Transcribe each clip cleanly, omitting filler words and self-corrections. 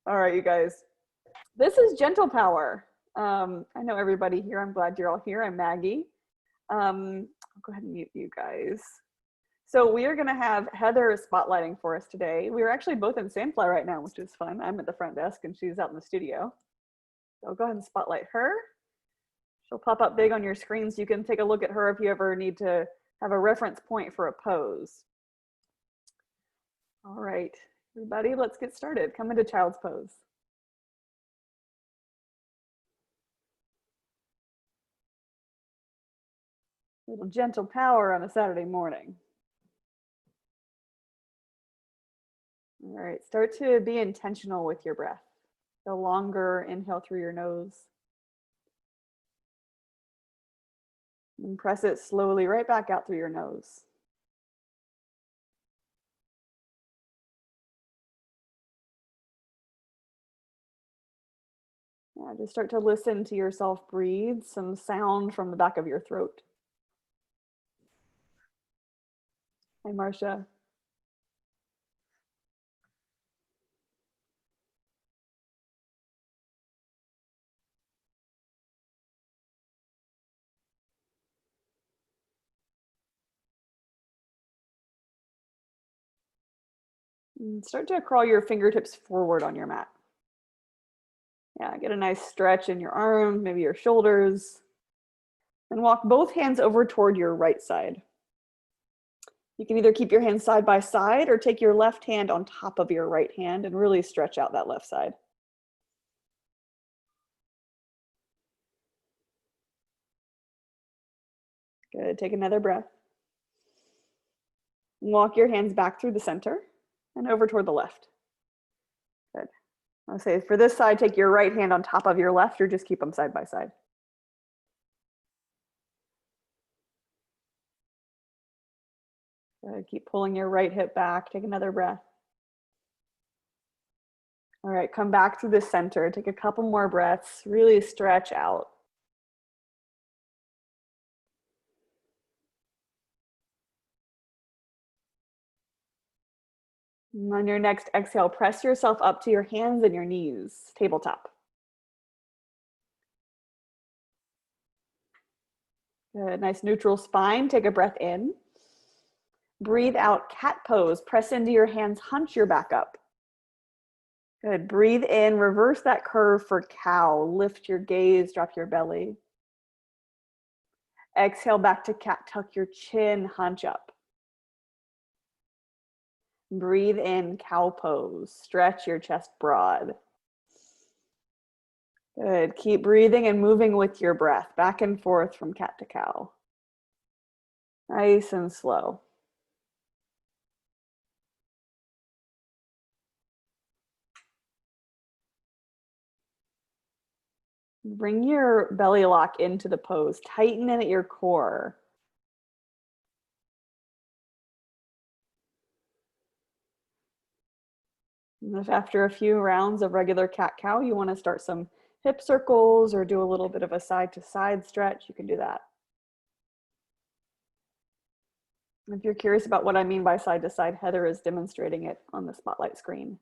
All right, you guys. This is Gentle Power. I know everybody here. I'm glad you're all here. I'm Maggie. I'll go ahead and mute you guys. So we are going to have Heather spotlighting for us today. We are actually both in Sandfly right now, which is fun. I'm at the front desk and she's out in the studio. So I'll go ahead and spotlight her. She'll pop up big on your screen so you can take a look at her if you ever need to have a reference point for a pose. All right, everybody, let's get started. Come into child's pose. A little gentle power on a Saturday morning. All right, start to be intentional with your breath. The longer inhale through your nose. And press it slowly right back out through your nose. Yeah, just start to listen to yourself breathe, some sound from the back of your throat. Hi, Marcia. And start to crawl your fingertips forward on your mat. Yeah, get a nice stretch in your arms, maybe your shoulders. And walk both hands over toward your right side. You can either keep your hands side by side or take your left hand on top of your right hand and really stretch out that left side. Good, take another breath. Walk your hands back through the center and over toward the left. Good. I'll say for this side, take your right hand on top of your left or just keep them side by side. Good, keep pulling your right hip back, take another breath. All right, come back to the center, take a couple more breaths, really stretch out. And on your next exhale, press yourself up to your hands and your knees, tabletop. Good, nice neutral spine, take a breath in. Breathe out, cat pose, press into your hands, hunch your back up. Good, breathe in, reverse that curve for cow, lift your gaze, drop your belly. Exhale back to cat, tuck your chin, hunch up. Breathe in, cow pose, stretch your chest broad. Good, keep breathing and moving with your breath, back and forth from cat to cow. Nice and slow. Bring your belly lock into the pose, tighten in at your core. And if after a few rounds of regular cat-cow, you want to start some hip circles or do a little bit of a side-to-side stretch, you can do that. If you're curious about what I mean by side-to-side, Heather is demonstrating it on the spotlight screen.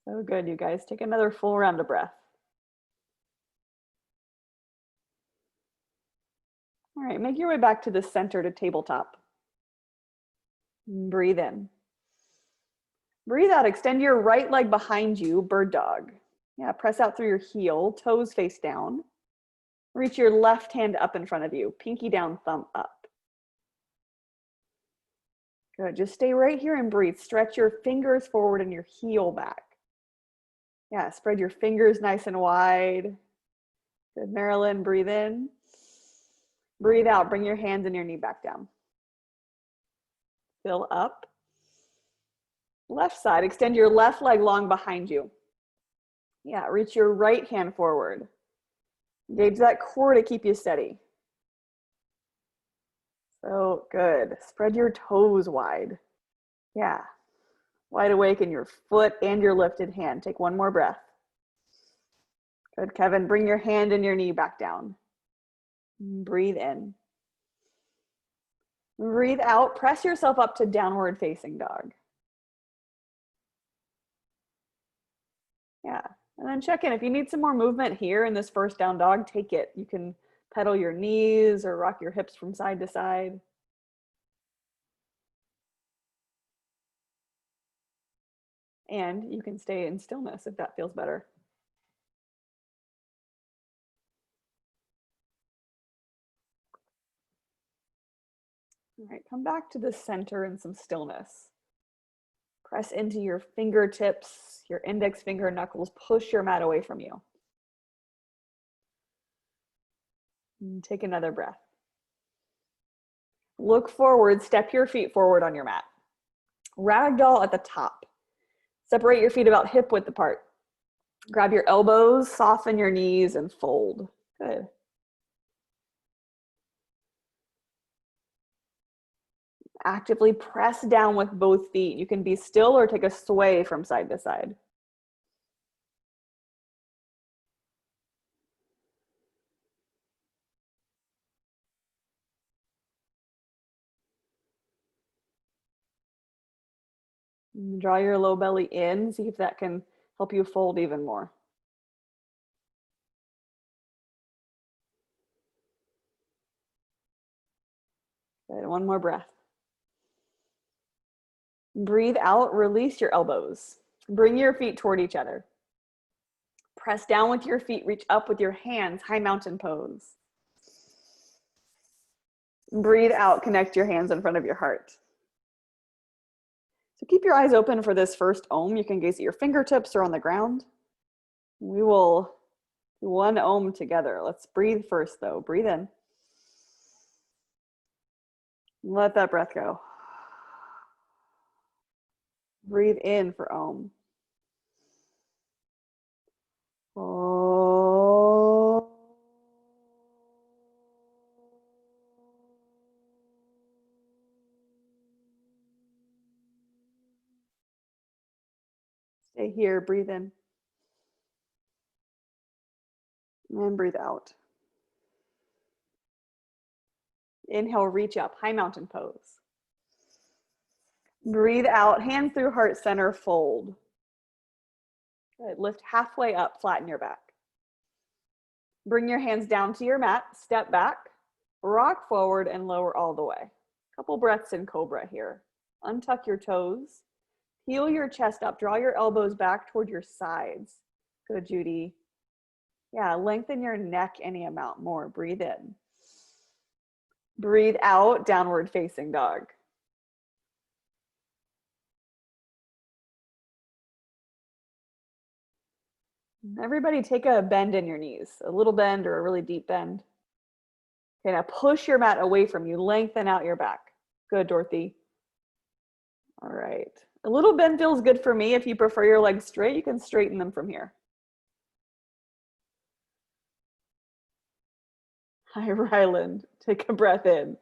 So good, you guys. Take another full round of breath. All right, make your way back to the center to tabletop. Breathe in. Breathe out, extend your right leg behind you, bird dog. Yeah, press out through your heel, toes face down. Reach your left hand up in front of you, pinky down, thumb up. Good, just stay right here and breathe. Stretch your fingers forward and your heel back. Yeah, spread your fingers nice and wide. Good, Marilyn, breathe in. Breathe out, bring your hands and your knee back down. Fill up. Left side, extend your left leg long behind you. Yeah, reach your right hand forward. Engage that core to keep you steady. So good. Spread your toes wide. Yeah. Wide awake in your foot and your lifted hand. Take one more breath. Good, Kevin. Bring your hand and your knee back down. Breathe in. Breathe out. Press yourself up to downward facing dog. Yeah. And then check in. If you need some more movement here in this first down dog, take it. You can pedal your knees or rock your hips from side to side. And you can stay in stillness if that feels better. All right, come back to the center in some stillness. Press into your fingertips, your index finger knuckles, push your mat away from you. And take another breath. Look forward, step your feet forward on your mat. Ragdoll at the top. Separate your feet about hip width apart. Grab your elbows, soften your knees, and fold. Good. Actively press down with both feet. You can be still or take a sway from side to side. Draw your low belly in, see if that can help you fold even more. Good, one more breath. Breathe out, release your elbows. Bring your feet toward each other. Press down with your feet, reach up with your hands, high mountain pose. Breathe out, connect your hands in front of your heart. So keep your eyes open for this first Om. You can gaze at your fingertips or on the ground. We will do one Om together. Let's breathe first though. Breathe in. Let that breath go. Breathe in for Om. Oh. Stay here, breathe in. And breathe out. Inhale, reach up, high mountain pose. Breathe out, hands through heart center, fold. Good, lift halfway up, flatten your back. Bring your hands down to your mat, step back, rock forward and lower all the way. Couple breaths in Cobra here. Untuck your toes, heel your chest up, draw your elbows back toward your sides. Good, Judy. Yeah, lengthen your neck any amount more. Breathe in. Breathe out, downward facing dog. Everybody take a bend in your knees, a little bend or a really deep bend. Okay, now push your mat away from you, lengthen out your back. Good, Dorothy. All right. A little bend feels good for me. If you prefer your legs straight, you can straighten them from here. Hi, Ryland. Take a breath in.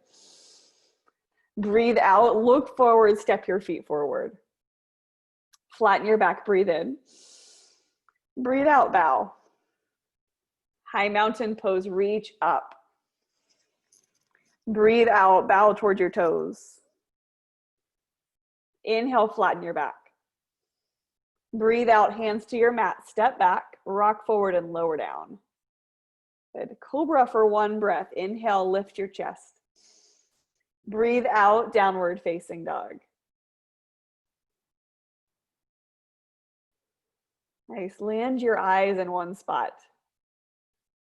Breathe out, look forward, step your feet forward. Flatten your back, breathe in. Breathe out, bow. High mountain pose, reach up. Breathe out, bow toward your toes. Inhale, flatten your back. Breathe out, hands to your mat, step back, rock forward and lower down. Good. Cobra for one breath. Inhale, lift your chest. Breathe out, downward facing dog. Nice. Land your eyes in one spot.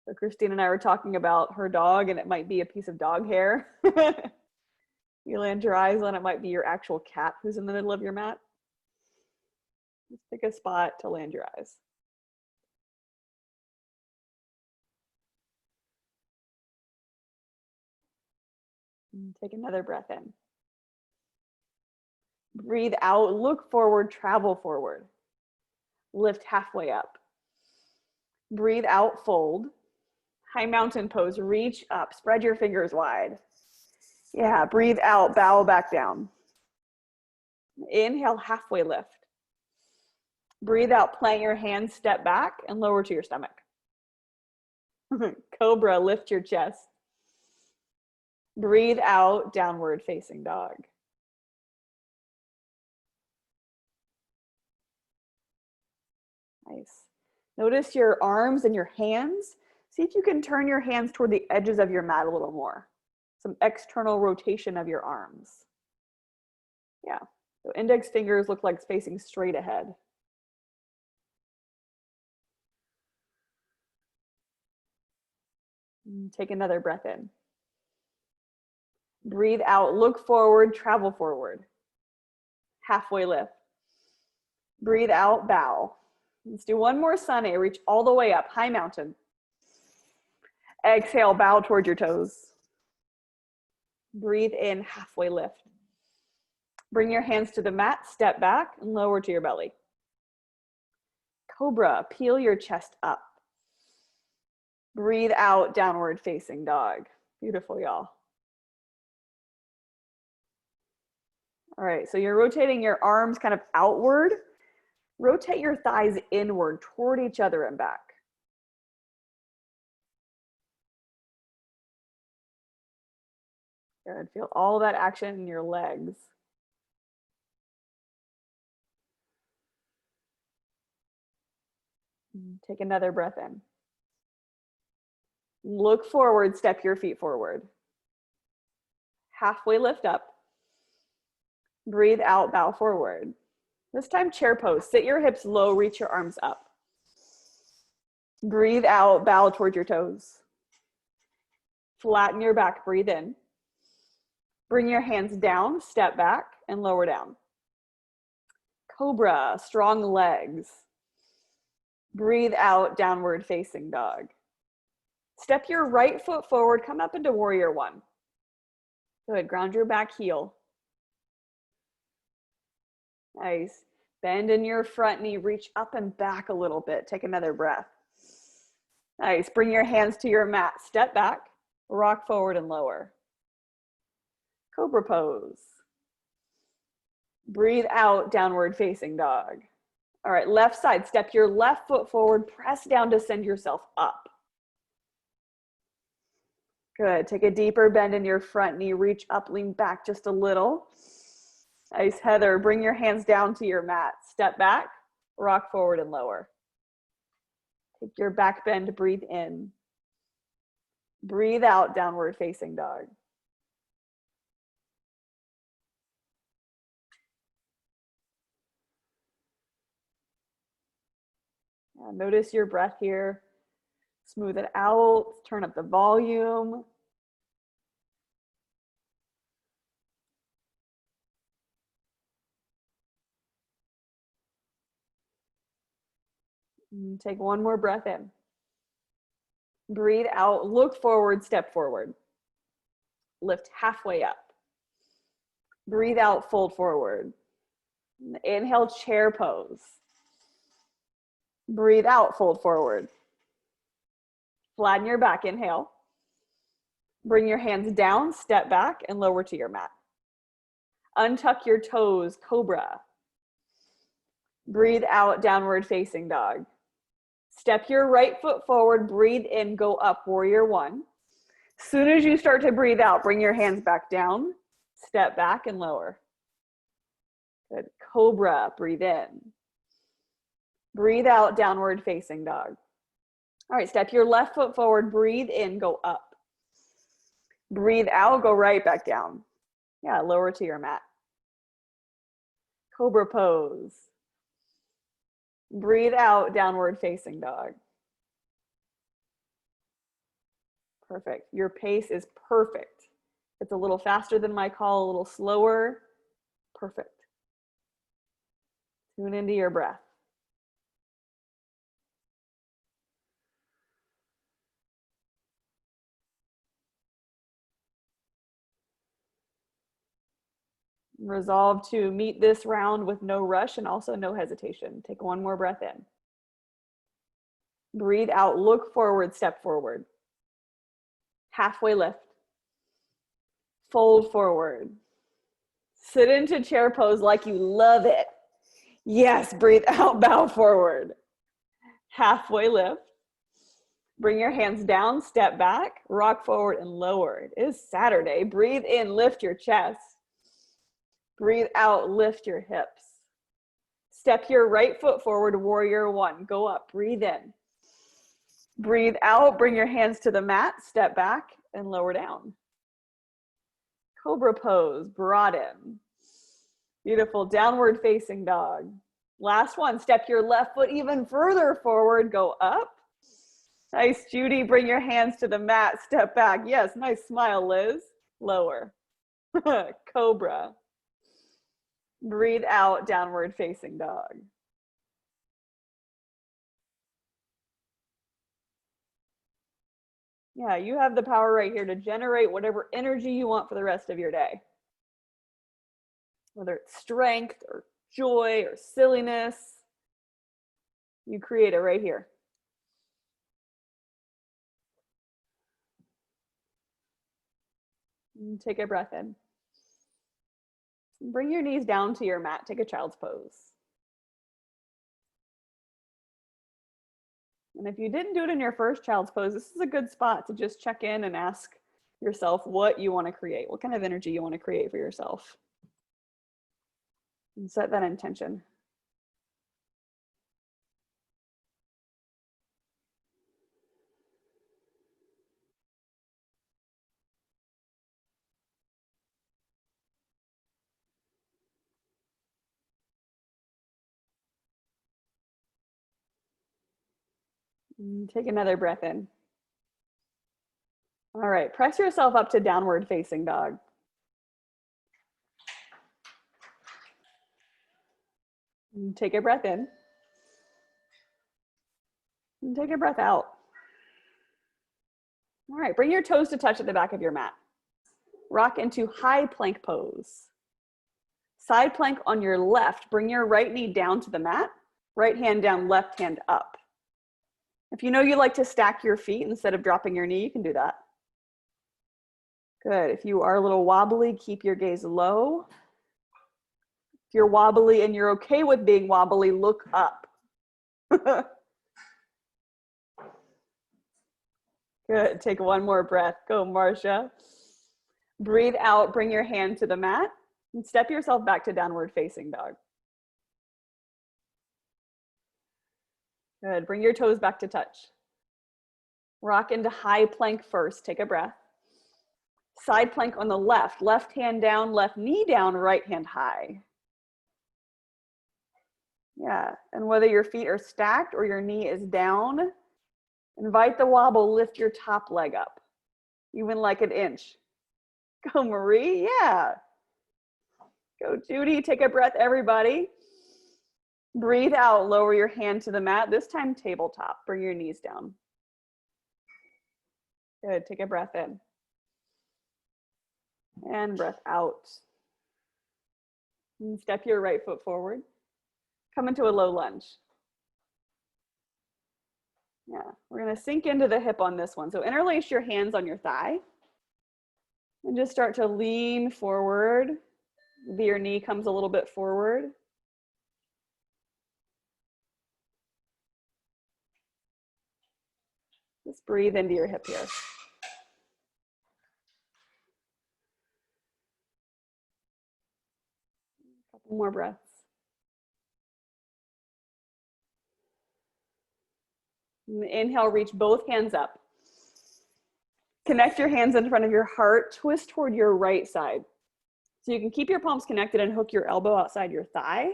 So Christine and I were talking about her dog, and it might be a piece of dog hair. You land your eyes on it, might be your actual cat who's in the middle of your mat. Just pick a spot to land your eyes. And take another breath in. Breathe out, look forward, travel forward. Lift halfway up. Breathe out, fold. High mountain pose, reach up, spread your fingers wide. Yeah, breathe out, bow back down. Inhale, halfway lift. Breathe out, plant your hands, step back and lower to your stomach. Cobra, lift your chest. Breathe out, downward facing dog. Nice. Notice your arms and your hands. See if you can turn your hands toward the edges of your mat a little more. Some external rotation of your arms. Yeah. So index fingers look like it's facing straight ahead. Take another breath in. Breathe out, look forward, travel forward. Halfway lift. Breathe out, bow. Let's do one more sun A. Reach all the way up, high mountain. Exhale, bow toward your toes. Breathe in, halfway lift. Bring your hands to the mat, step back, and lower to your belly. Cobra, peel your chest up. Breathe out, downward facing dog. Beautiful, y'all. All right, so you're rotating your arms kind of outward. Rotate your thighs inward toward each other and back. Good, feel all that action in your legs. Take another breath in. Look forward, step your feet forward. Halfway lift up. Breathe out, bow forward. This time chair pose. Sit your hips low, reach your arms up. Breathe out, bow toward your toes. Flatten your back, breathe in. Bring your hands down, step back, and lower down. Cobra, strong legs. Breathe out, downward facing dog. Step your right foot forward, come up into warrior one. Good, ground your back heel. Nice. Bend in your front knee, reach up and back a little bit. Take another breath. Nice, bring your hands to your mat. Step back, rock forward and lower. Cobra pose. Breathe out, downward facing dog. All right, left side, step your left foot forward, press down to send yourself up. Good, take a deeper bend in your front knee, reach up, lean back just a little. Nice, Heather, bring your hands down to your mat. Step back, rock forward and lower. Take your back bend, breathe in. Breathe out, downward facing dog. Notice your breath here. Smooth it out, turn up the volume. Take one more breath in. Breathe out, look forward, step forward. Lift halfway up. Breathe out, fold forward. Inhale, chair pose. Breathe out, fold forward. Flatten your back, inhale. Bring your hands down, step back, and lower to your mat. Untuck your toes, cobra. Breathe out, downward facing dog. Step your right foot forward, breathe in, go up, warrior one. Soon as you start to breathe out, bring your hands back down, step back and lower. Good, cobra, breathe in. Breathe out, downward facing dog. All right, step your left foot forward, breathe in, go up. Breathe out, go right back down. Yeah, lower to your mat. Cobra pose. Breathe out, downward facing dog. Perfect. Your pace is perfect. It's a little faster than my call, a little slower. Perfect. Tune into your breath. Resolve to meet this round with no rush and also no hesitation. Take one more breath in. Breathe out, look forward, step forward. Halfway lift. Fold forward. Sit into chair pose like you love it. Yes, breathe out, bow forward. Halfway lift. Bring your hands down, step back, rock forward and lower. It is Saturday. Breathe in, lift your chest. Breathe out, lift your hips. Step your right foot forward, warrior one. Go up, breathe in. Breathe out, bring your hands to the mat, step back and lower down. Cobra pose, broaden. Beautiful, downward facing dog. Last one, step your left foot even further forward, go up. Nice, Judy, bring your hands to the mat, step back. Yes, nice smile, Liz. Lower. Cobra. Breathe out, downward facing dog. Yeah, you have the power right here to generate whatever energy you want for the rest of your day. Whether it's strength or joy or silliness, you create it right here. And take a breath in. Bring your knees down to your mat. Take a child's pose. And if you didn't do it in your first child's pose, this is a good spot to just check in and ask yourself what you want to create, what kind of energy you want to create for yourself. And set that intention. And take another breath in. All right, press yourself up to downward facing dog. And take a breath in. And take a breath out. All right, bring your toes to touch at the back of your mat. Rock into high plank pose. Side plank on your left. Bring your right knee down to the mat. Right hand down, left hand up. If you know you like to stack your feet instead of dropping your knee, you can do that. Good. If you are a little wobbly, keep your gaze low. If you're wobbly and you're okay with being wobbly, look up. Good. Take one more breath. Go, Marcia. Breathe out. Bring your hand to the mat and step yourself back to downward facing dog. Good. Bring your toes back to touch. Rock into high plank first. Take a breath. Side plank on the left. Left hand down, left knee down, right hand high. Yeah. And whether your feet are stacked or your knee is down, invite the wobble. Lift your top leg up, even like an inch. Go, Marie. Yeah. Go, Judy. Take a breath, everybody. Breathe out, lower your hand to the mat. This time tabletop. Bring your knees down. Good, take a breath in. And breath out. And step your right foot forward. Come into a low lunge. Yeah, we're gonna sink into the hip on this one. So interlace your hands on your thigh. And just start to lean forward. Maybe your knee comes a little bit forward. Just breathe into your hip here. A couple more breaths. And inhale, reach both hands up. Connect your hands in front of your heart, twist toward your right side. So you can keep your palms connected and hook your elbow outside your thigh.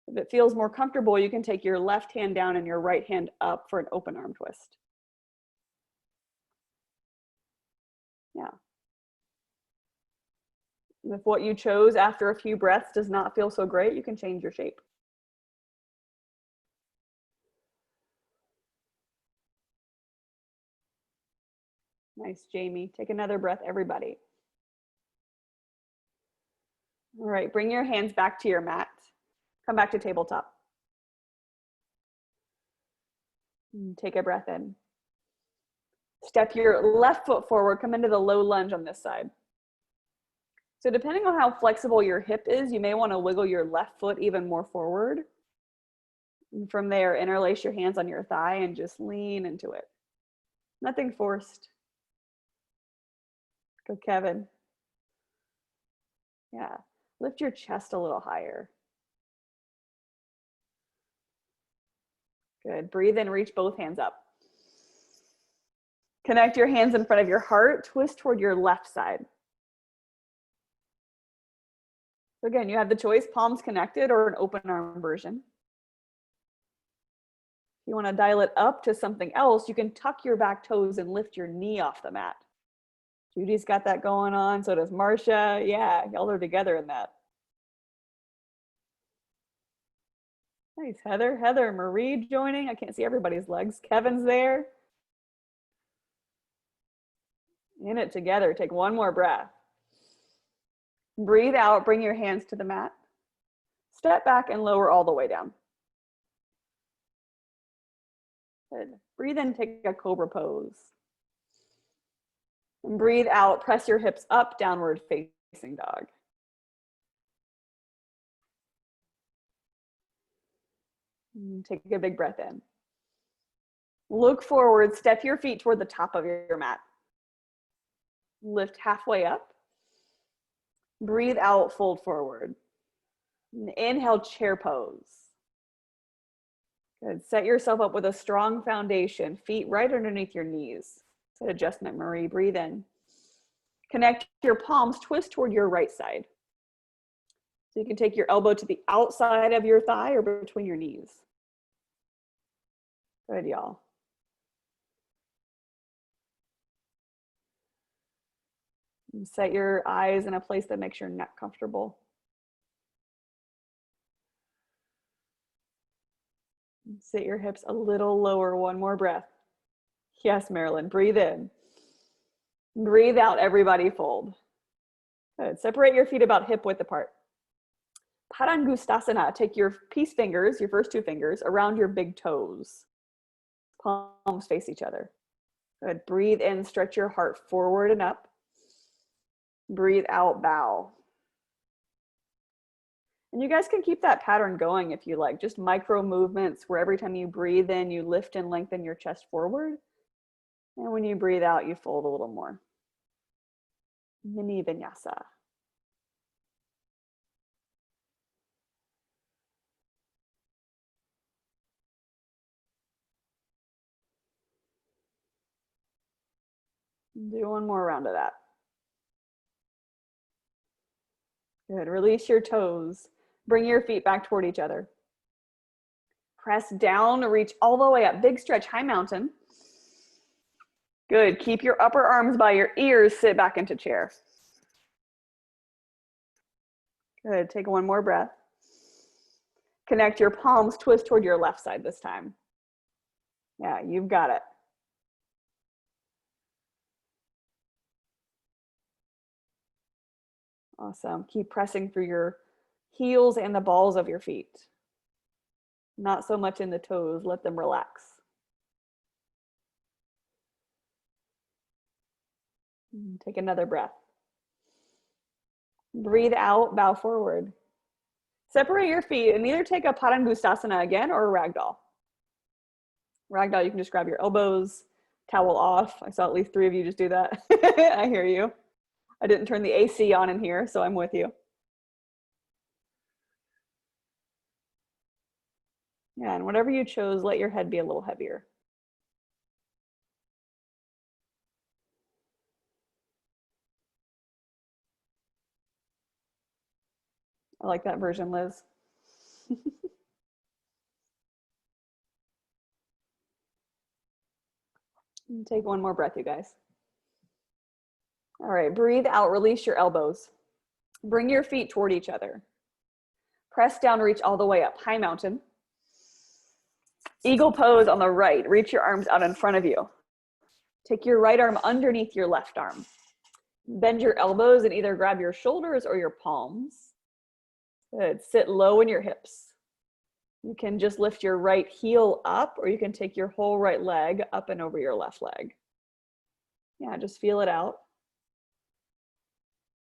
If it feels more comfortable, you can take your left hand down and your right hand up for an open arm twist. Yeah. And if what you chose after a few breaths does not feel so great, you can change your shape. Nice, Jamie. Take another breath, everybody. All right, bring your hands back to your mat. Come back to tabletop. And take a breath in. Step your left foot forward, come into the low lunge on this side. So depending on how flexible your hip is, you may want to wiggle your left foot even more forward. And from there, interlace your hands on your thigh and just lean into it. Nothing forced. Go, Kevin. Yeah. Lift your chest a little higher. Good. Breathe in, reach both hands up. Connect your hands in front of your heart, twist toward your left side. So again, you have the choice, palms connected or an open arm version. If you want to dial it up to something else, you can tuck your back toes and lift your knee off the mat. Judy's got that going on, so does Marcia. Yeah, y'all are together in that. Nice, Heather. Heather, Marie joining. I can't see everybody's legs. Kevin's there. In it together. Take one more breath. Breathe out, bring your hands to the mat. Step back and lower all the way down. Good. Breathe in, take a cobra pose. And breathe out, press your hips up, downward facing dog. And take a big breath in. Look forward, step your feet toward the top of your mat. Lift halfway up. Breathe out, fold forward. And inhale, chair pose. Good. Set yourself up with a strong foundation, feet right underneath your knees. Good adjustment, Marie. Breathe in. Connect your palms, twist toward your right side. So you can take your elbow to the outside of your thigh or between your knees. Good, y'all. Set your eyes in a place that makes your neck comfortable. Sit your hips a little lower. One more breath. Yes, Marilyn, breathe in. Breathe out, everybody fold. Good. Separate your feet about hip width apart. Padangustasana, take your peace fingers, your first two fingers, around your big toes. Palms face each other. Good. Breathe in, stretch your heart forward and up. Breathe out, bow. And you guys can keep that pattern going if you like, just micro movements where every time you breathe in, you lift and lengthen your chest forward. And when you breathe out, you fold a little more. Mini vinyasa. Do one more round of that. Good. Release your toes. Bring your feet back toward each other. Press down, reach all the way up. Big stretch, high mountain. Good. Keep your upper arms by your ears. Sit back into chair. Good. Take one more breath. Connect your palms, twist toward your left side this time. Yeah, you've got it. Awesome. Keep pressing through your heels and the balls of your feet. Not so much in the toes. Let them relax. Take another breath. Breathe out, bow forward. Separate your feet and either take a Padangustasana again or a ragdoll. Ragdoll, you can just grab your elbows, towel off. I saw at least 3 of you just do that. I hear you. I didn't turn the AC on in here, so I'm with you. Yeah, and whatever you chose, let your head be a little heavier. I like that version, Liz. Take one more breath, you guys. All right, breathe out, release your elbows. Bring your feet toward each other. Press down, reach all the way up, high mountain. Eagle pose on the right. Reach your arms out in front of you. Take your right arm underneath your left arm. Bend your elbows and either grab your shoulders or your palms. Good. Sit low in your hips. You can just lift your right heel up, or you can take your whole right leg up and over your left leg. Yeah, just feel it out.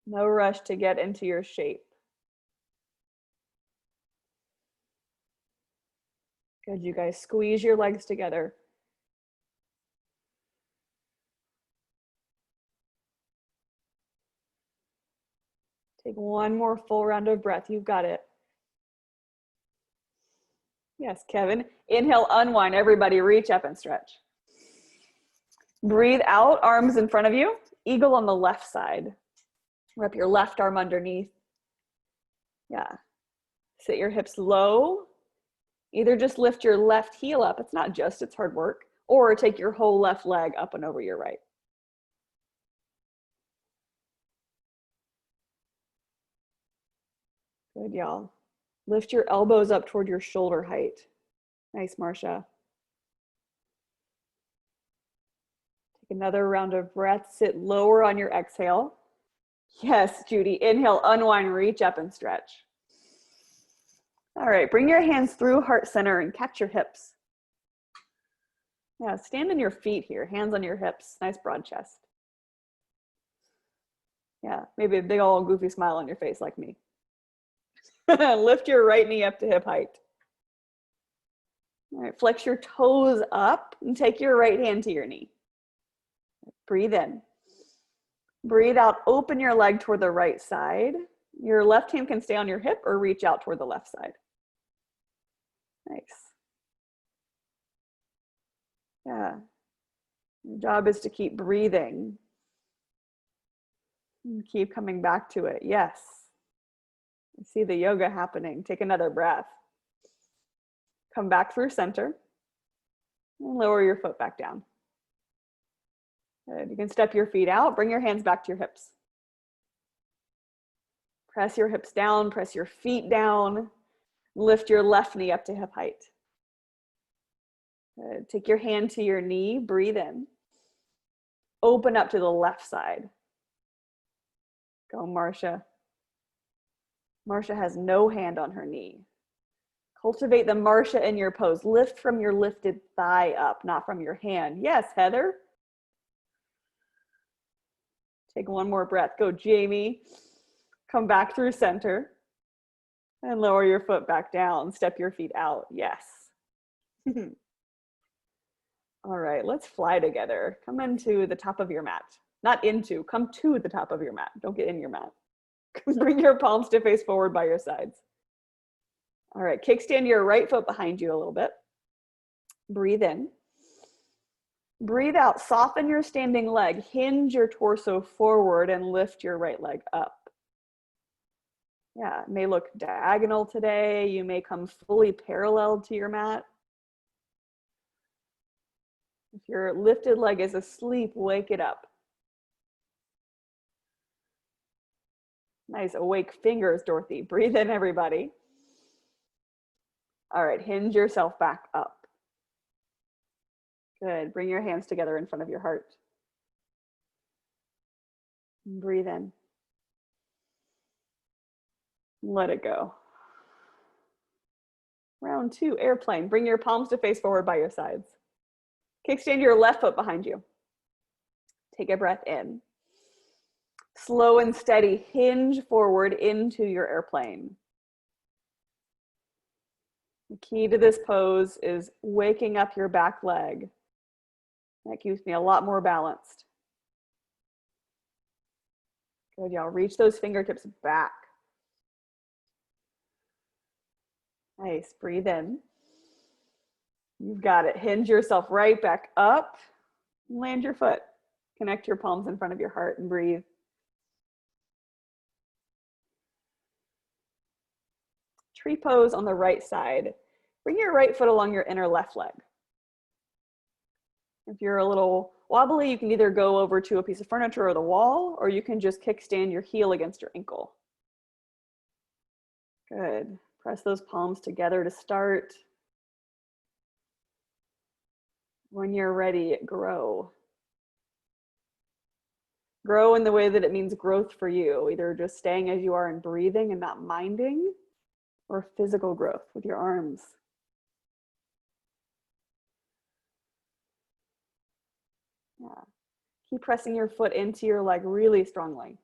No rush to get into your shape. Good, you guys squeeze your legs together. Take one more full round of breath. You've got it. Yes, Kevin. Inhale, unwind. Everybody reach up and stretch. Breathe out, arms in front of you. Eagle on the left side. Wrap your left arm underneath. Yeah. Sit your hips low. Either just lift your left heel up. It's not just, it's hard work. Or take your whole left leg up and over your right. Good, y'all. Lift your elbows up toward your shoulder height. Nice, Marcia. Take another round of breath. Sit lower on your exhale. Yes, Judy. Inhale, unwind, reach up and stretch. All right, bring your hands through heart center and catch your hips. Yeah, stand on your feet here, hands on your hips. Nice broad chest. Yeah, maybe a big old goofy smile on your face like me. Lift your right knee up to hip height. All right, flex your toes up and take your right hand to your knee. Breathe in. Breathe out, open your leg toward the right side. Your left hand can stay on your hip or reach out toward the left side. Nice. Yeah. Your job is to keep breathing. And keep coming back to it. Yes. I see the yoga happening. Take another breath. Come back through center and lower your foot back down. Good. You can step your feet out. Bring your hands back to your hips. Press your hips down. Press your feet down. Lift your left knee up to hip height. Good. Take your hand to your knee. Breathe in. Open up to the left side. Go, Marcia. Marcia has no hand on her knee. Cultivate the Marcia in your pose. Lift from your lifted thigh up, not from your hand. Yes, Heather. Take one more breath. Go, Jamie. Come back through center and lower your foot back down. Step your feet out. Yes. All right, let's fly together. Come into the top of your mat. Not into, come to the top of your mat. Don't get in your mat. Bring your palms to face forward by your sides. All right, kickstand your right foot behind you a little bit. Breathe in. Breathe out, soften your standing leg. Hinge your torso forward and lift your right leg up. Yeah, it may look diagonal today. You may come fully parallel to your mat. If your lifted leg is asleep, wake it up. Nice awake fingers, Dorothy. Breathe in, everybody. All right, hinge yourself back up. Good. Bring your hands together in front of your heart. Breathe in. Let it go. Round 2, airplane. Bring your palms to face forward by your sides. Kickstand your left foot behind you. Take a breath in. Slow and steady, hinge forward into your airplane. The key to this pose is waking up your back leg. That keeps me a lot more balanced. Good, y'all. Reach those fingertips back. Nice. Breathe in. You've got it. Hinge yourself right back up. Land your foot. Connect your palms in front of your heart and breathe. Tree pose on the right side. Bring your right foot along your inner left leg. If you're a little wobbly, you can either go over to a piece of furniture or the wall, or you can just kickstand your heel against your ankle. Good. Press those palms together to start. When you're ready, grow. Grow in the way that it means growth for you, either just staying as you are and breathing and not minding, or physical growth with your arms. Yeah. Keep pressing your foot into your leg really strongly.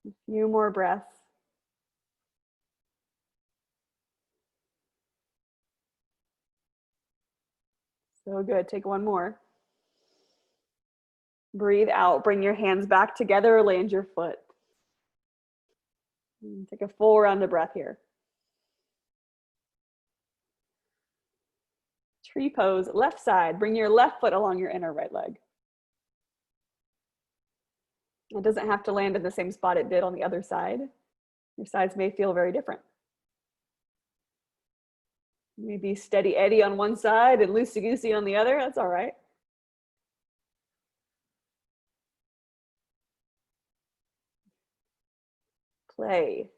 A few more breaths. So good. Take one more. Breathe out. Bring your hands back together. Land your foot. Take a full round of breath here. Tree pose, left side. Bring your left foot along your inner right leg. It doesn't have to land in the same spot it did on the other side. Your sides may feel very different. Maybe steady Eddie on one side and loosey-goosey on the other. That's all right. Play.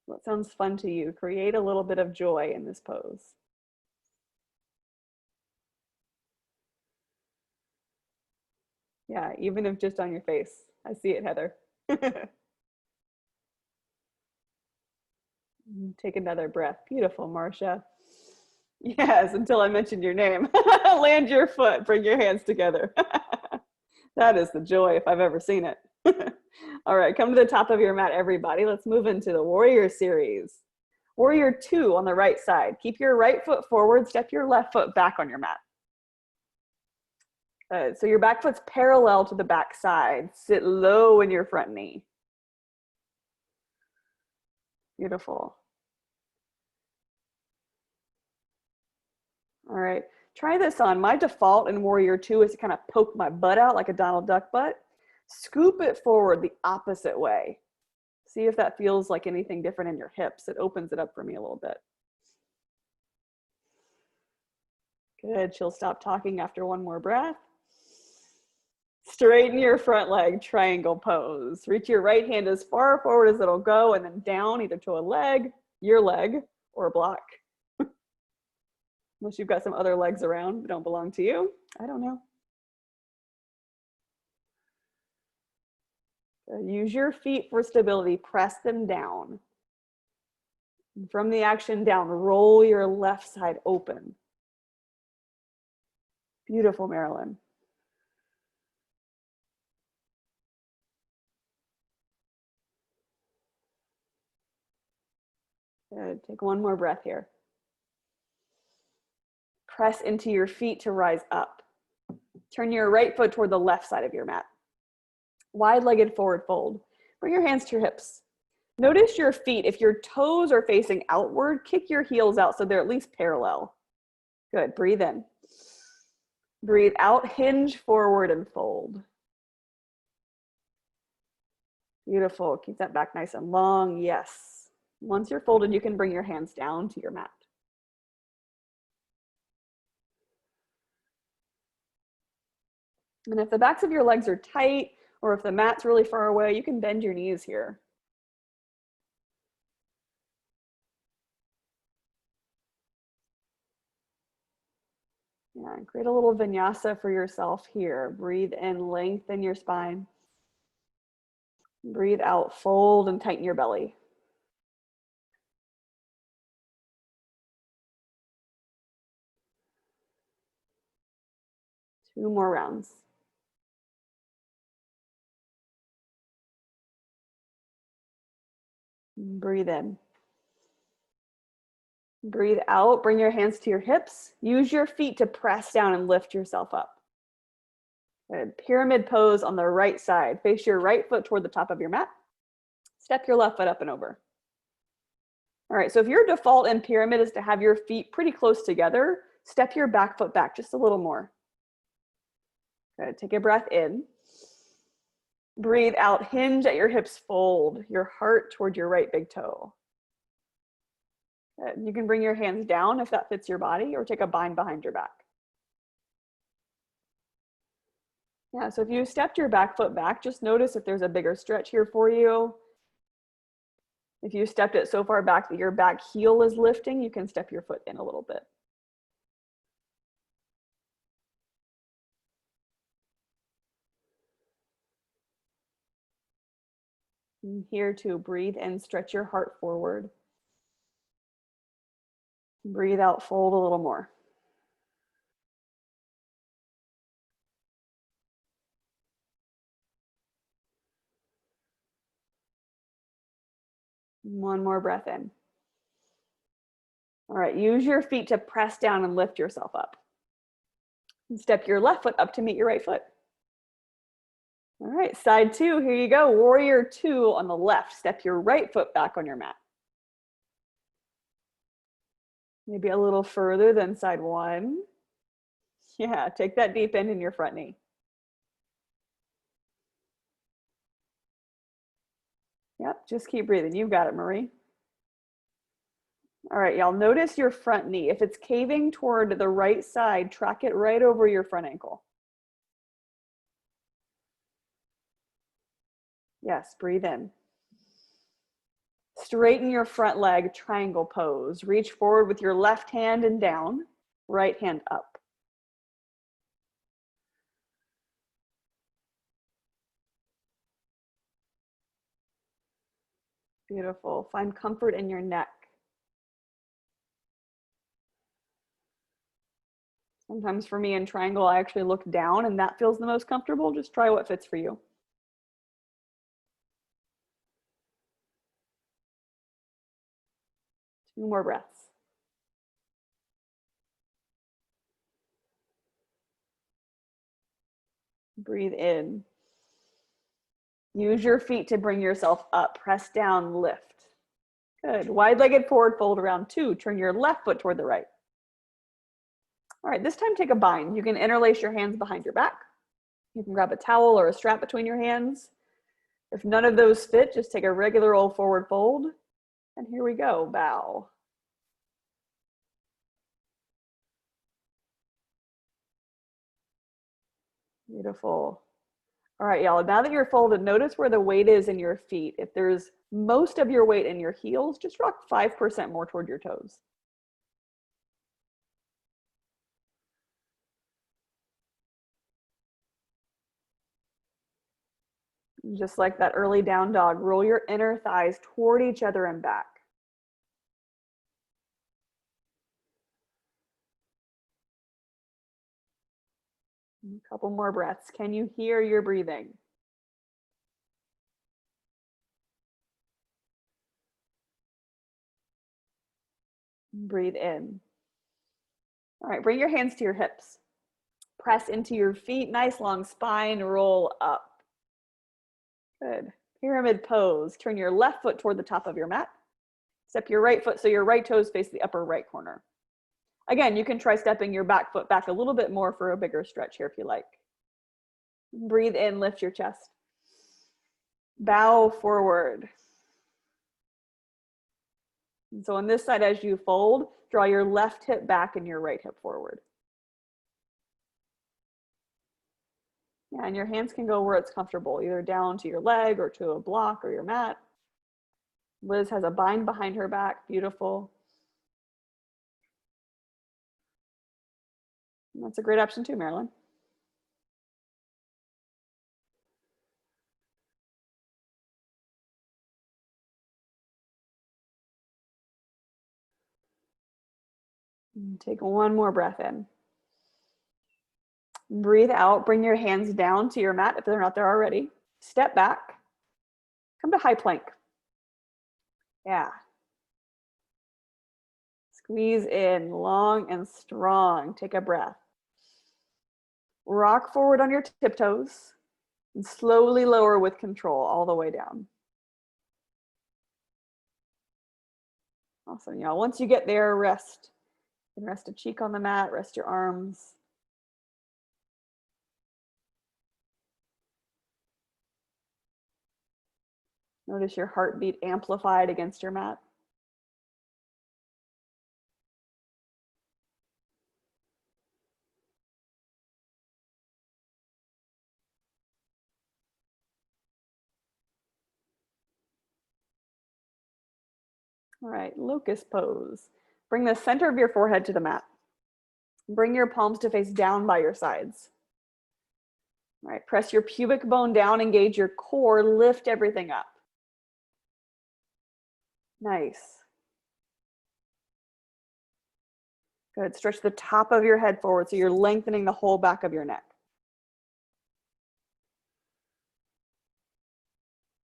What sounds fun to you? Create a little bit of joy in this pose. Yeah, even if just on your face. I see it, Heather. Take another breath. Beautiful, Marcia. Yes, until I mentioned your name. Land your foot, bring your hands together. That is the joy if I've ever seen it. All right, come to the top of your mat, everybody. Let's move into the warrior series. Warrior 2 on the right side. Keep your right foot forward, step your left foot back on your mat. So your back foot's parallel to the back side. Sit low in your front knee. Beautiful. All right, try this on. My default in Warrior 2 is to kind of poke my butt out like a Donald Duck butt. Scoop it forward the opposite way. See if that feels like anything different in your hips. It opens it up for me a little bit. Good, she'll stop talking after one more breath. Straighten your front leg, triangle pose. Reach your right hand as far forward as it'll go and then down either to a leg, your leg, or a block. Unless you've got some other legs around that don't belong to you. I don't know. Use your feet for stability. Press them down. And from the action down, roll your left side open. Beautiful, Marilyn. Good. Take one more breath here. Press into your feet to rise up. Turn your right foot toward the left side of your mat. Wide-legged forward fold. Bring your hands to your hips. Notice your feet. If your toes are facing outward, kick your heels out so they're at least parallel. Good. Breathe in. Breathe out. Hinge forward and fold. Beautiful. Keep that back nice and long. Yes. Once you're folded, you can bring your hands down to your mat. And if the backs of your legs are tight, or if the mat's really far away, you can bend your knees here. Yeah, create a little vinyasa for yourself here. Breathe in, lengthen your spine. Breathe out, fold and tighten your belly. Two more rounds. Breathe in. Breathe out, bring your hands to your hips. Use your feet to press down and lift yourself up. Good. Pyramid pose on the right side. Face your right foot toward the top of your mat. Step your left foot up and over. All right, so if your default in pyramid is to have your feet pretty close together, step your back foot back just a little more. Good, take a breath in. Breathe out, hinge at your hips, fold your heart toward your right big toe. Good. You can bring your hands down if that fits your body, or take a bind behind your back. Yeah, so if you stepped your back foot back, just notice if there's a bigger stretch here for you. If you stepped it so far back that your back heel is lifting, you can step your foot in a little bit. And here too, breathe in, stretch your heart forward. Breathe out, fold a little more. One more breath in. All right, use your feet to press down and lift yourself up. And step your left foot up to meet your right foot. All right, side two, here you go. Warrior two on the left. Step your right foot back on your mat. Maybe a little further than side one. Yeah, take that deep end in your front knee. Yep, just keep breathing. You've got it, Marie. All right, y'all, notice your front knee. If it's caving toward the right side, track it right over your front ankle. Yes, breathe in. Straighten your front leg, triangle pose. Reach forward with your left hand and down, right hand up. Beautiful. Find comfort in your neck. Sometimes for me in triangle, I actually look down and that feels the most comfortable. Just try what fits for you. Two more breaths. Breathe in. Use your feet to bring yourself up. Press down, lift. Good. Wide-legged forward fold around two. Turn your left foot toward the right. All right, this time take a bind. You can interlace your hands behind your back. You can grab a towel or a strap between your hands. If none of those fit, just take a regular old forward fold. And here we go, bow. Beautiful. All right, y'all, now that you're folded, notice where the weight is in your feet. If there's most of your weight in your heels, just rock 5% more toward your toes. Just like that early down dog, roll your inner thighs toward each other and back. A couple more breaths. Can you hear your breathing? Breathe in. All right, bring your hands to your hips. Press into your feet, nice long spine, roll up. Good. Pyramid pose. Turn your left foot toward the top of your mat. Step your right foot so your right toes face the upper right corner. Again, you can try stepping your back foot back a little bit more for a bigger stretch here if you like. Breathe in, lift your chest. Bow forward. And so on this side, as you fold, draw your left hip back and your right hip forward. Yeah, and your hands can go where it's comfortable, either down to your leg or to a block or your mat. Liz has a bind behind her back, beautiful. And that's a great option too, Marilyn. And take one more breath in. Breathe out, bring your hands down to your mat if they're not there already. Step back, come to high plank. Yeah. Squeeze in long and strong. Take a breath. Rock forward on your tiptoes and slowly lower with control all the way down. Awesome, y'all. Once you get there, rest. You can rest a cheek on the mat, rest your arms. Notice your heartbeat amplified against your mat. All right, locust pose. Bring the center of your forehead to the mat. Bring your palms to face down by your sides. All right, press your pubic bone down, engage your core, lift everything up. Nice. Good, stretch the top of your head forward so you're lengthening the whole back of your neck.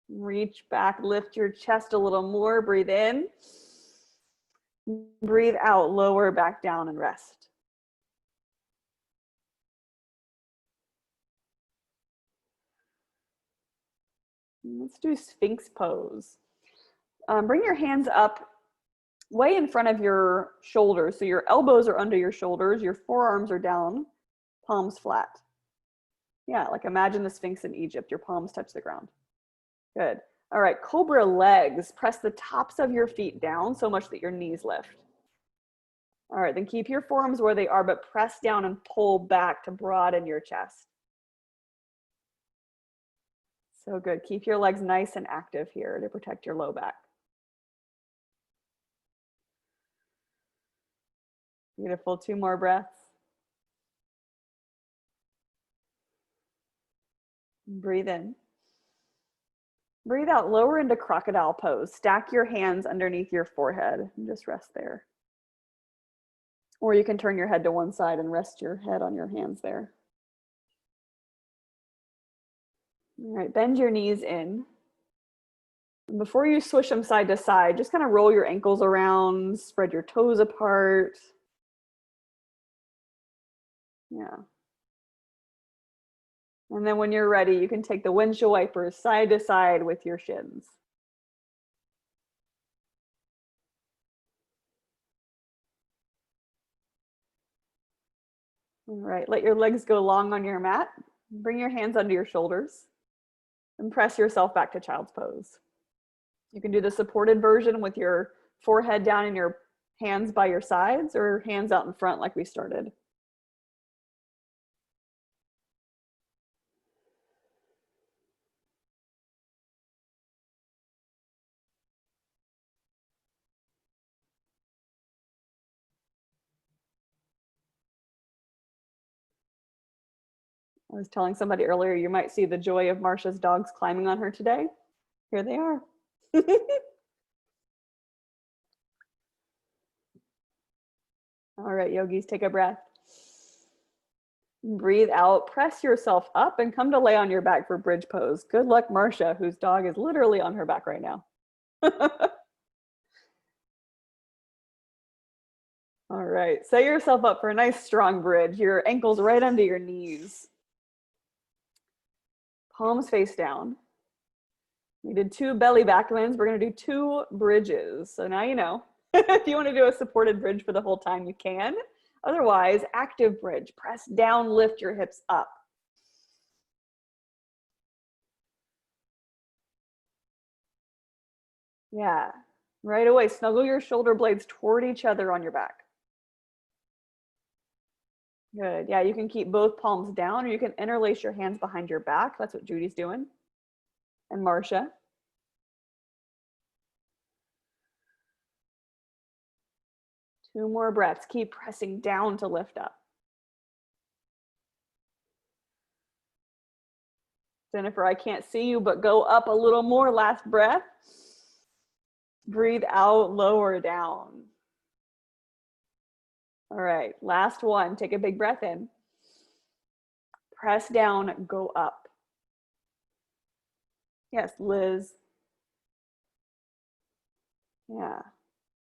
Reach back, lift your chest a little more, breathe in. Breathe out, lower back down and rest. Let's do Sphinx pose. Bring your hands up way in front of your shoulders. So your elbows are under your shoulders, your forearms are down, palms flat. Yeah, like imagine the Sphinx in Egypt, your palms touch the ground. Good. All right, cobra legs. Press the tops of your feet down so much that your knees lift. All right, then keep your forearms where they are, but press down and pull back to broaden your chest. So good. Keep your legs nice and active here to protect your low back. Beautiful. 2 more breaths. Breathe in. Breathe out, lower into crocodile pose. Stack your hands underneath your forehead and just rest there. Or you can turn your head to one side and rest your head on your hands there. All right, bend your knees in. And before you swish them side to side, just kind of roll your ankles around, spread your toes apart. Yeah. And then when you're ready, you can take the windshield wipers side to side with your shins. All right, let your legs go long on your mat. Bring your hands under your shoulders and press yourself back to child's pose. You can do the supported version with your forehead down and your hands by your sides, or hands out in front like we started. I was telling somebody earlier, you might see the joy of Marsha's dogs climbing on her today. Here they are. All right, yogis, take a breath. Breathe out, press yourself up and come to lay on your back for bridge pose. Good luck, Marsha, whose dog is literally on her back right now. All right, set yourself up for a nice strong bridge. Your ankles right under your knees. Palms face down. We did 2 belly back bends. We're gonna do 2 bridges. So now you know. If you want to do a supported bridge for the whole time, you can. Otherwise, active bridge. Press down, lift your hips up. Yeah, right away, snuggle your shoulder blades toward each other on your back. Good, yeah, you can keep both palms down or you can interlace your hands behind your back. That's what Judy's doing. And Marsha. Two more breaths, keep pressing down to lift up. Jennifer, I can't see you, but go up a little more, last breath. Breathe out, lower down. All right, last one, take a big breath in. Press down, go up. Yes, Liz. Yeah,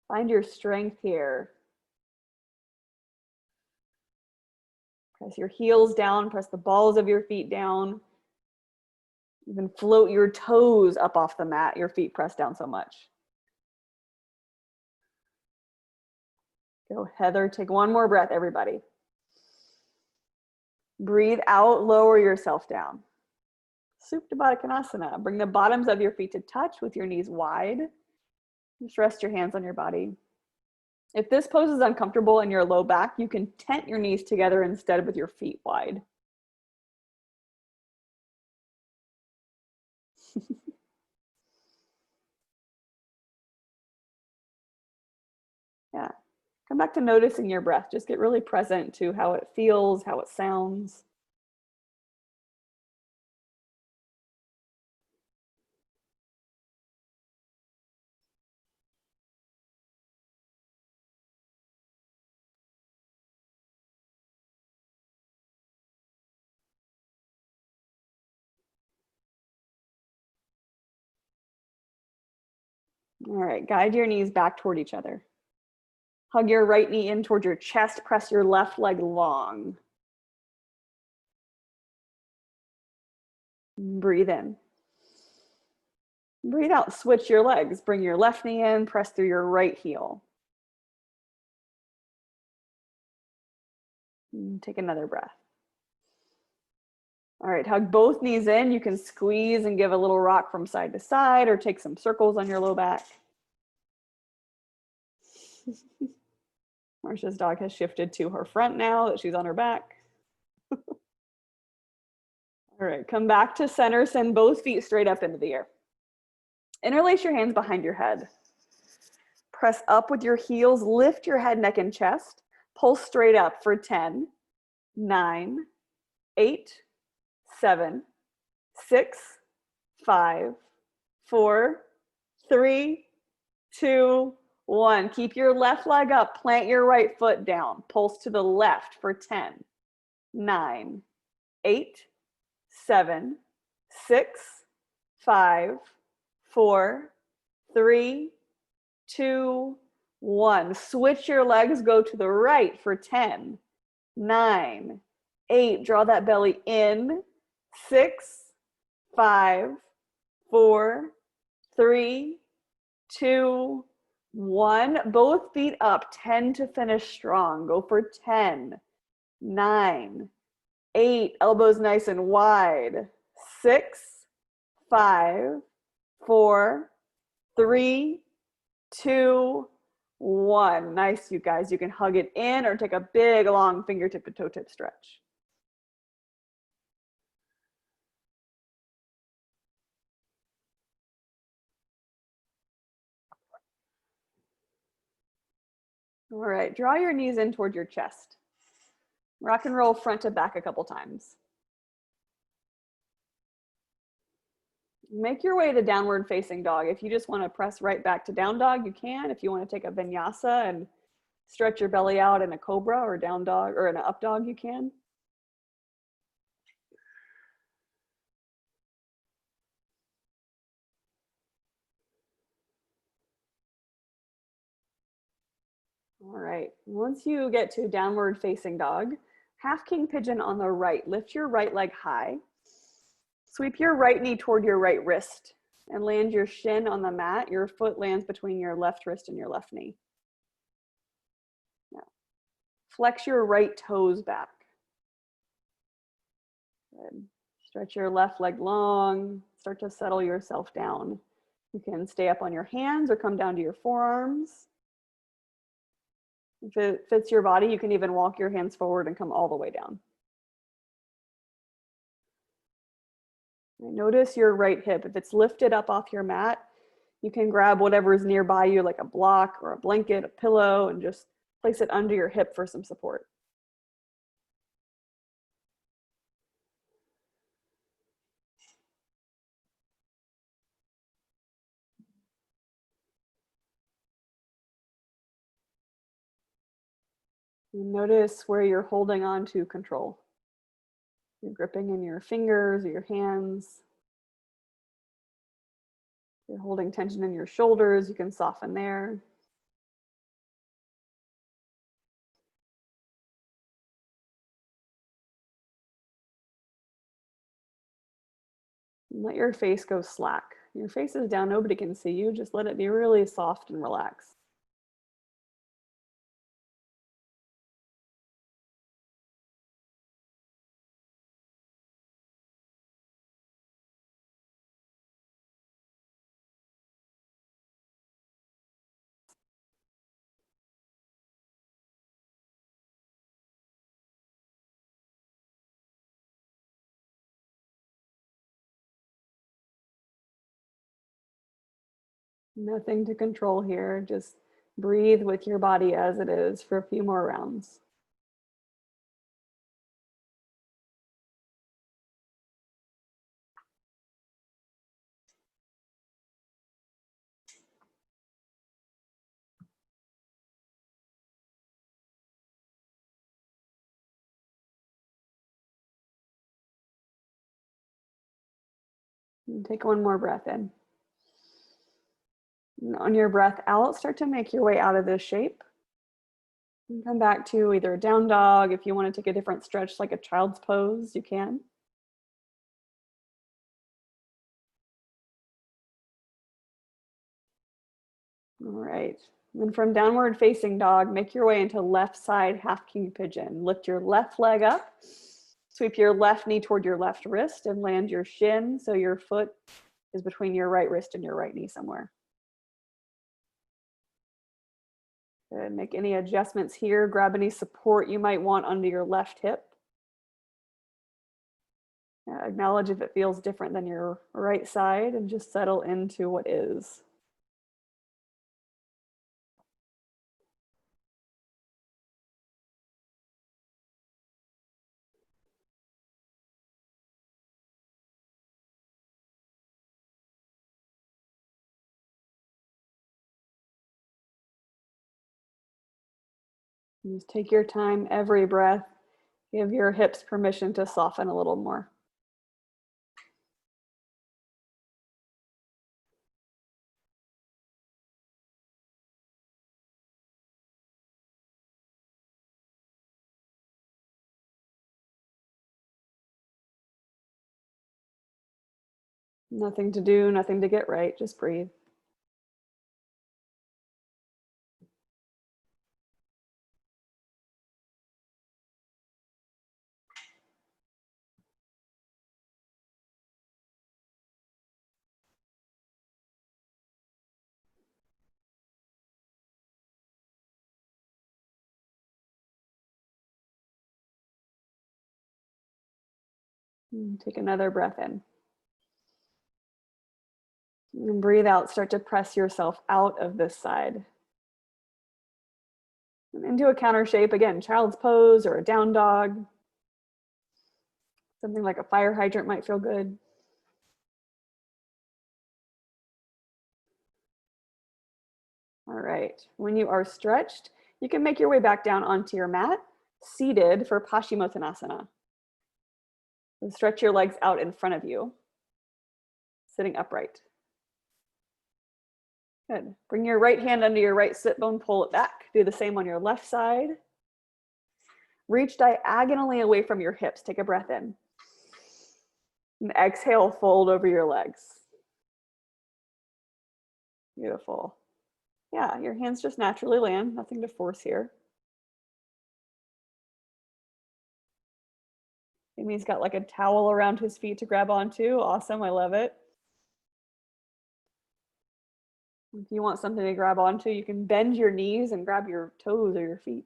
find your strength here. Press your heels down, press the balls of your feet down. Even float your toes up off the mat, your feet pressed down so much. Go, Heather, take one more breath, everybody. Breathe out, lower yourself down. Supta Baddha Konasana. Bring the bottoms of your feet to touch with your knees wide. Just rest your hands on your body. If this pose is uncomfortable in your low back, you can tent your knees together instead with your feet wide. Yeah, come back to noticing your breath. Just get really present to how it feels, how it sounds. All right, guide your knees back toward each other. Hug your right knee in toward your chest, press your left leg long. Breathe in. Breathe out, switch your legs. Bring your left knee in, press through your right heel. And take another breath. All right, hug both knees in. You can squeeze and give a little rock from side to side or take some circles on your low back. Marsha's dog has shifted to her front now that she's on her back. All right, come back to center. Send both feet straight up into the air. Interlace your hands behind your head. Press up with your heels. Lift your head, neck, and chest. Pull straight up for 10, 9, 8, 7, 6, 5, 4, 3, 2, 1. Keep your left leg up. Plant your right foot down. Pulse to the left for 10, 9, 8, 7, 6, 5, 4, 3, 2, 1. Switch your legs. Go to the right for 10, 9, 8. Draw that belly in. 6, 5, 4, 3, 2, 1. Both feet up. 10 to finish strong. Go for 10, 9, 8. Elbows nice and wide. 6, 5, 4, 3, 2, 1. Nice, you guys. You can hug it in or take a big, long fingertip to toe tip stretch. All right, draw your knees in toward your chest. Rock and roll front to back a couple times. Make your way to downward facing dog. If you just want to press right back to down dog, you can. If you want to take a vinyasa and stretch your belly out in a cobra or down dog or in an up dog, you can. All right, once you get to downward facing dog, half king pigeon on the right. Lift your right leg high. Sweep your right knee toward your right wrist and land your shin on the mat. Your foot lands between your left wrist and your left knee. Now, flex your right toes back. Good. Stretch your left leg long. Start to settle yourself down. You can stay up on your hands or come down to your forearms. If it fits your body, you can even walk your hands forward and come all the way down. Notice your right hip. If it's lifted up off your mat, you can grab whatever is nearby you, like a block or a blanket, a pillow, and just place it under your hip for some support. And notice where you're holding on to control. You're gripping in your fingers or your hands. You're holding tension in your shoulders. You can soften there. And let your face go slack. Your face is down, nobody can see you. Just let it be really soft and relaxed. Nothing to control here. Just breathe with your body as it is for a few more rounds. And take one more breath in. And on your breath out, start to make your way out of this shape. And come back to either a down dog. If you want to take a different stretch like a child's pose, you can. All right. Then from downward facing dog, make your way into left side half king pigeon. Lift your left leg up, sweep your left knee toward your left wrist and land your shin so your foot is between your right wrist and your right knee somewhere. Good. Make any adjustments here. Grab any support you might want under your left hip. Acknowledge if it feels different than your right side and just settle into what is. Just take your time every breath. Give your hips permission to soften a little more. Nothing to do, nothing to get right, just breathe. Take another breath in. And breathe out, start to press yourself out of this side. And into a counter shape, again, child's pose or a down dog. Something like a fire hydrant might feel good. All right, when you are stretched, you can make your way back down onto your mat, seated for Paschimottanasana. So stretch your legs out in front of you, sitting upright. Good. Bring your right hand under your right sit bone, pull it back. Do the same on your left side. Reach diagonally away from your hips. Take a breath in. And exhale, fold over your legs. Beautiful. Yeah, your hands just naturally land, nothing to force here. Amy's got like a towel around his feet to grab onto. Awesome, I love it. If you want something to grab onto, you can bend your knees and grab your toes or your feet.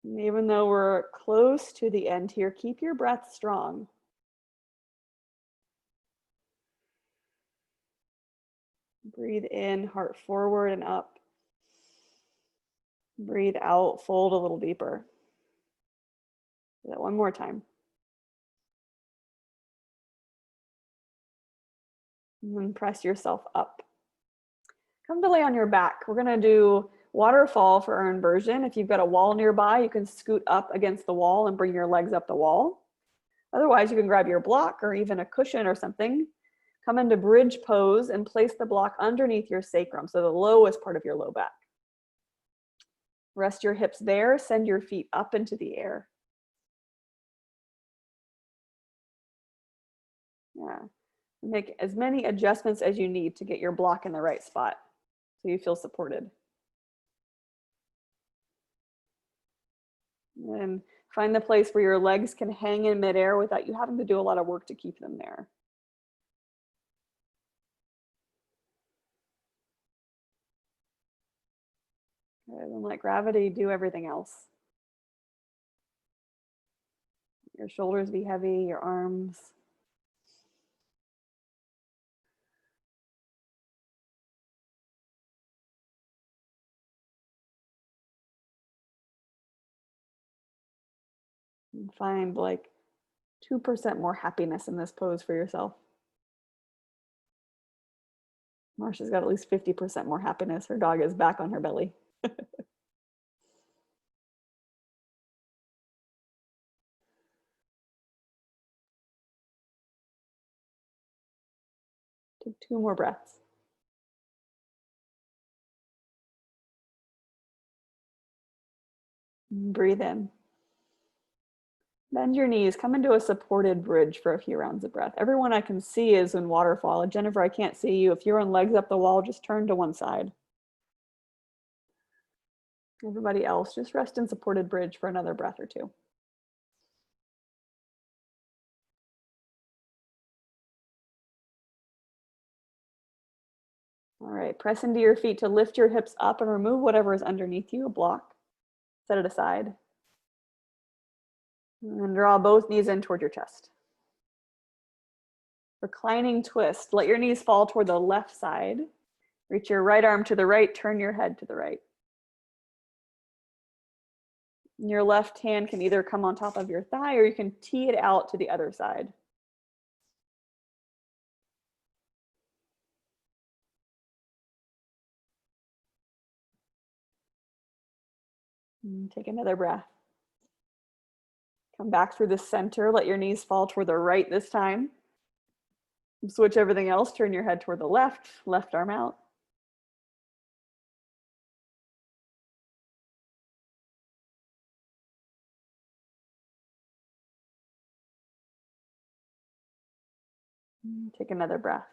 And even though we're close to the end here, keep your breath strong. Breathe in, heart forward and up. Breathe out, fold a little deeper. Do that one more time. And then press yourself up. Come to lay on your back. We're gonna do waterfall for our inversion. If you've got a wall nearby, you can scoot up against the wall and bring your legs up the wall. Otherwise, you can grab your block or even a cushion or something. Come into bridge pose and place the block underneath your sacrum, so the lowest part of your low back. Rest your hips there, send your feet up into the air. Yeah. Make as many adjustments as you need to get your block in the right spot so you feel supported. And find the place where your legs can hang in midair without you having to do a lot of work to keep them there. Good. And let gravity do everything else. Your shoulders be heavy, your arms. And find like 2% more happiness in this pose for yourself. Marsha's got at least 50% more happiness. Her dog is back on her belly. Take 2 more breaths. Breathe in. Bend your knees, come into a supported bridge for a few rounds of breath. Everyone I can see is in waterfall. Jennifer, I can't see you. If you're on legs up the wall, just turn to one side. Everybody else, just rest in supported bridge for another breath or two. All right, press into your feet to lift your hips up and remove whatever is underneath you, a block. Set it aside. And draw both knees in toward your chest. Reclining twist. Let your knees fall toward the left side. Reach your right arm to the right, turn your head to the right. Your left hand can either come on top of your thigh or you can tee it out to the other side. And take another breath. Come back through the center. Let your knees fall toward the right this time. Switch everything else. Turn your head toward the left, left arm out. Take another breath.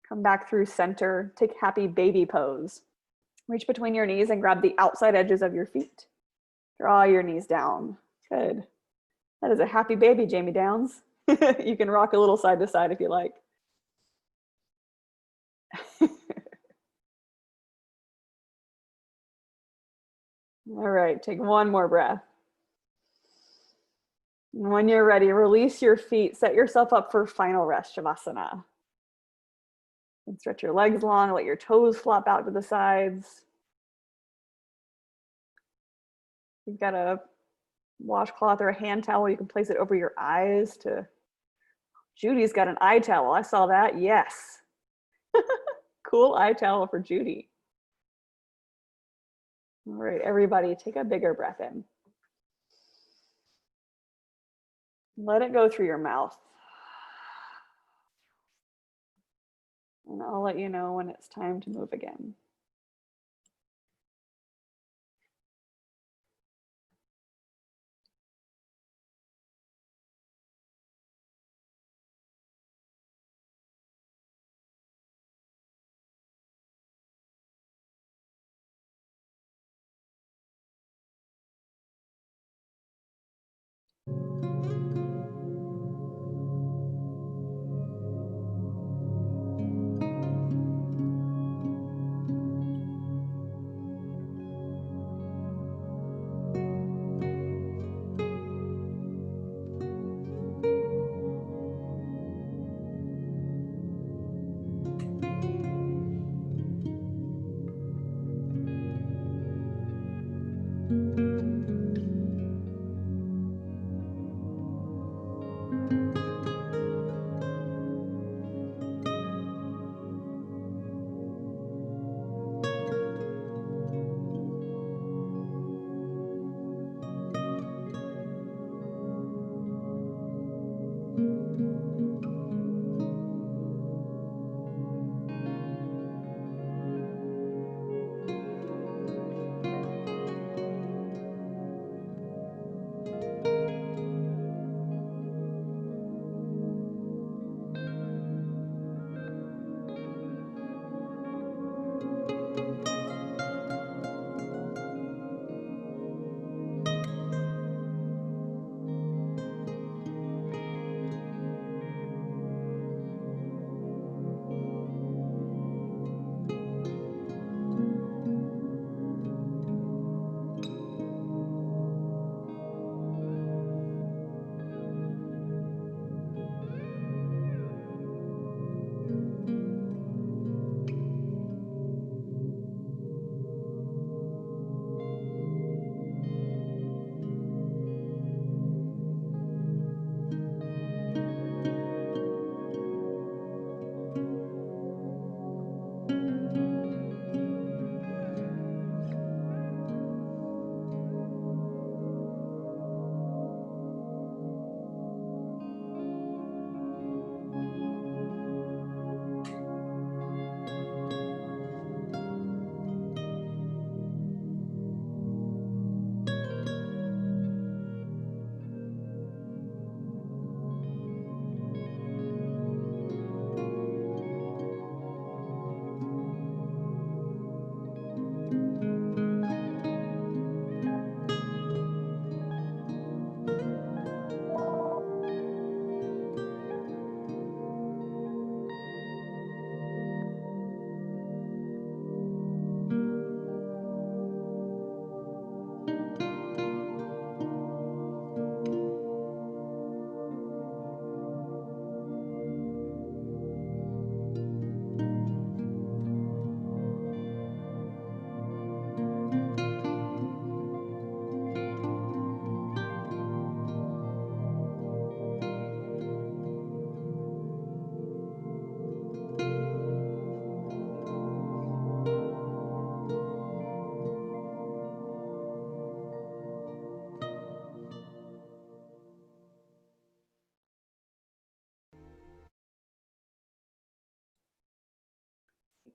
Come back through center. Take happy baby pose. Reach between your knees and grab the outside edges of your feet. Draw your knees down. Good. That is a happy baby, Jamie Downs. You can rock a little side to side if you like. All right, take one more breath. And when you're ready, release your feet. Set yourself up for final rest, Shavasana. And stretch your legs long, let your toes flop out to the sides. You've got a washcloth or a hand towel, you can place it over your eyes to... Judy's got an eye towel. I saw that. Yes. Cool eye towel for Judy. All right, everybody, take a bigger breath in. Let it go through your mouth. And I'll let you know when it's time to move again.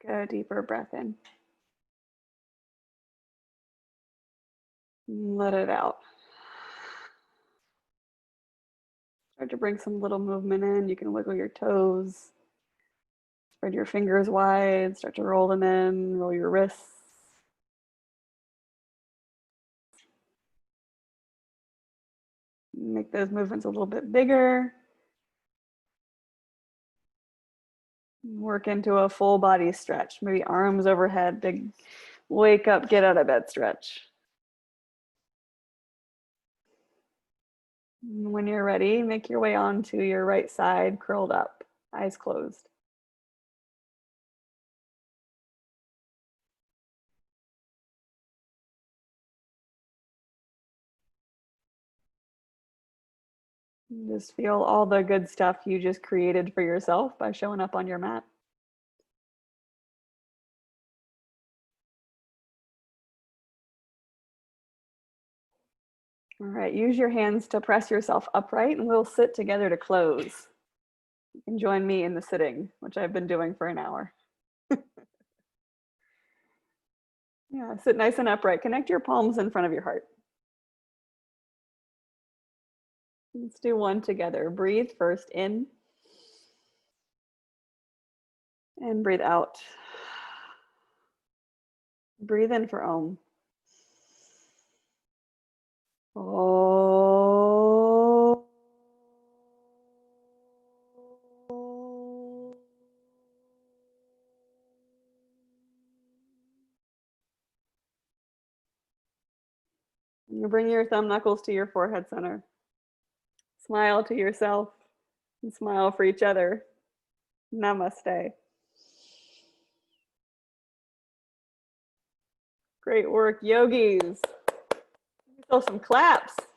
Take a deeper breath in. Let it out. Start to bring some little movement in. You can wiggle your toes. Spread your fingers wide. Start to roll them in. Roll your wrists. Make those movements a little bit bigger. Work into a full body stretch. Maybe arms overhead. Big wake up, get out of bed stretch. When you're ready, make your way onto your right side, curled up, eyes closed. Just feel all the good stuff you just created for yourself by showing up on your mat. All right, use your hands to press yourself upright and we'll sit together to close. You can join me in the sitting, which I've been doing for an hour. Yeah, sit nice and upright. Connect your palms in front of your heart. Let's do one together. Breathe first in and breathe out. Breathe in for Om. Oh. You bring your thumb knuckles to your forehead center. Smile to yourself and smile for each other. Namaste. Great work, yogis. Give yourself some claps.